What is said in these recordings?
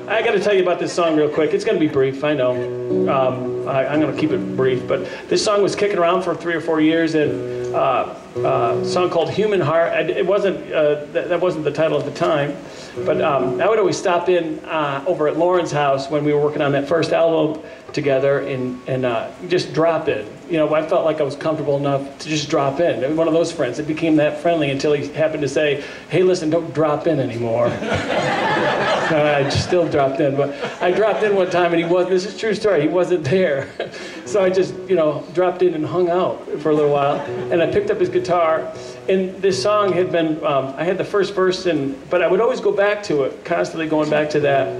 I got to tell you about this song real quick. It's going to be brief, I know. I'm going to keep it brief, but this song was kicking around for 3 or 4 years, and a song called Human Heart. It wasn't, that wasn't the title at the time, but I would always stop in over at Loren's house when we were working on that first album together and just drop in. You know, I felt like I was comfortable enough to just drop in. One of those friends. It became that friendly until he happened to say, hey, listen, don't drop in anymore. I still dropped in, but I dropped in one time and he wasn't, this is a true story, he wasn't there. So I just, you know, dropped in and hung out for a little while, and I picked up his guitar, and this song had been, I had the first verse, but I would always go back to it, constantly going back to that,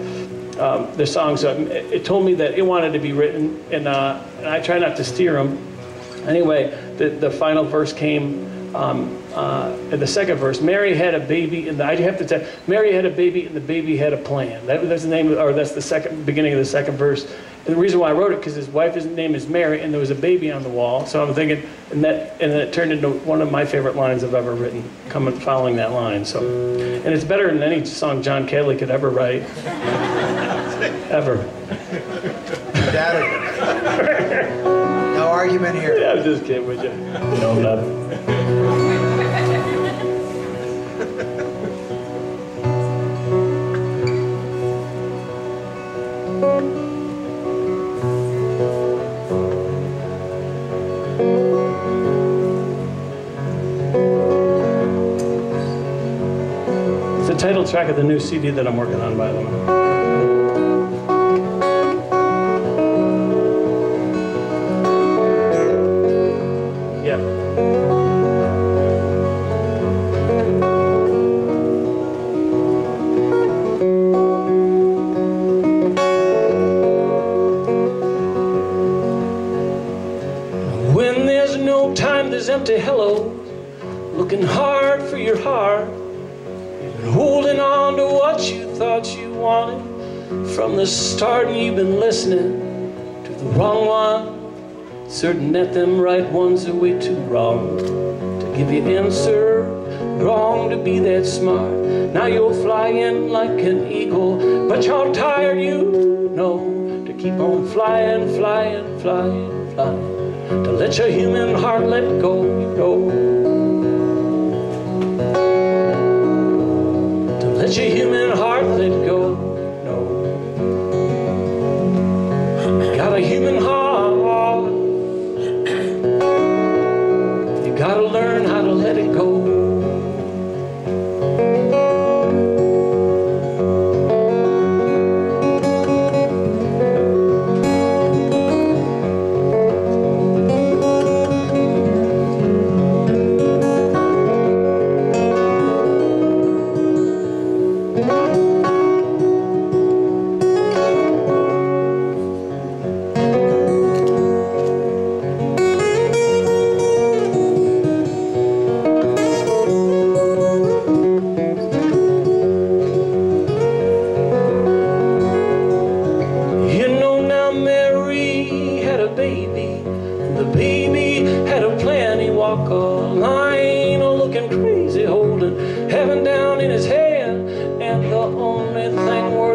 the song, so it told me that it wanted to be written, and I try not to steer him. Anyway, the final verse came, in the second verse, Mary had a baby, and I have to tell you, Mary had a baby, and the baby had a plan. That's the name, or that's the beginning of the second verse. And the reason why I wrote it, because his wife's name is Mary, and there was a baby on the wall. So I'm thinking, and then it turned into one of my favorite lines I've ever written, following that line. So, and it's better than any song John Cadley could ever write, ever. No argument here. Yeah, I'm just kidding with you. No, nothing. It's the title track of the new CD that I'm working on, by the way. When there's no time, there's empty hellos, looking hard for your heart, and holding on to what you thought you wanted from the start, and you've been listening to the wrong one, certain that them right ones are way too wrong to give you answer, wrong to be that smart. Now you're flying like an eagle, but you're tired, you know, to keep on flying, flying, flying, flying, to let your human heart let go, you know, to let your human heart let go, no. You got a human heart, you gotta learn how to let it go.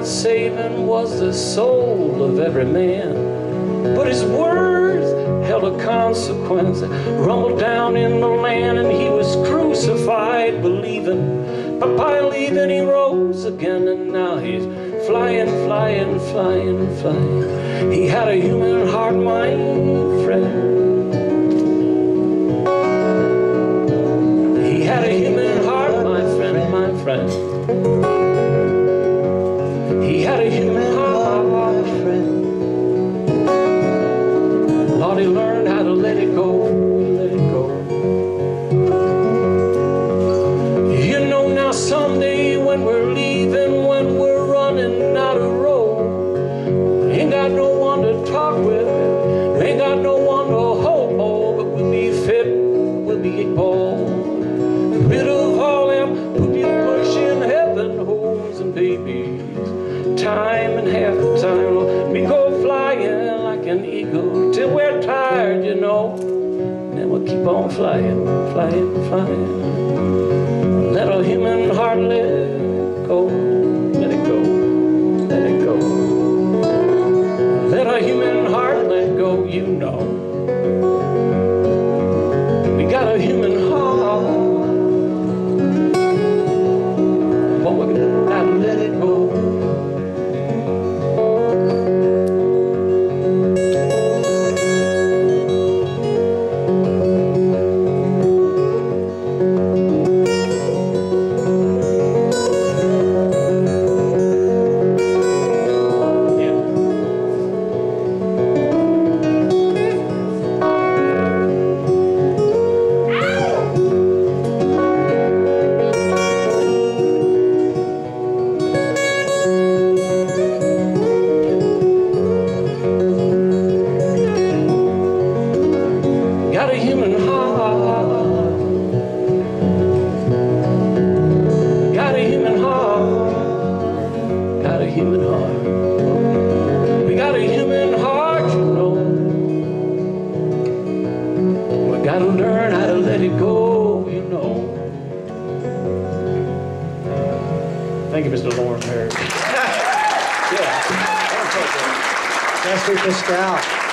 Saving was the soul of every man, but his words held a consequence, rumbled down in the land, and he was crucified believing, but by leaving he rose again, and now he's flying, flying, flying, flying. He had a human heart, my friend. He had a human heart, my friend, my friend. He had a human heart, my friend. Lord, he learned how to let it go, let it go. You know, now someday when we're leaving, when we're running out of road, ain't got no one to talk with, ain't got no one to hope for, but we'll be fit, we'll be equal. Rid of all them who be pushing heaven, homes and babies. Time and half the time, Lord, we go flying like an eagle till we're tired, you know, and then we'll keep on flying, flying, flying. Let a human heart let go, let it go, let it go. it go. Let a human heart let go, you know. We got a human heart, but we gotta let it go. Got a human heart. Got a human heart. Got a human heart. We got a human heart, you know. We gotta learn how to let it go, you know. Thank you, Mr. Loren. Yeah. Master Pascal.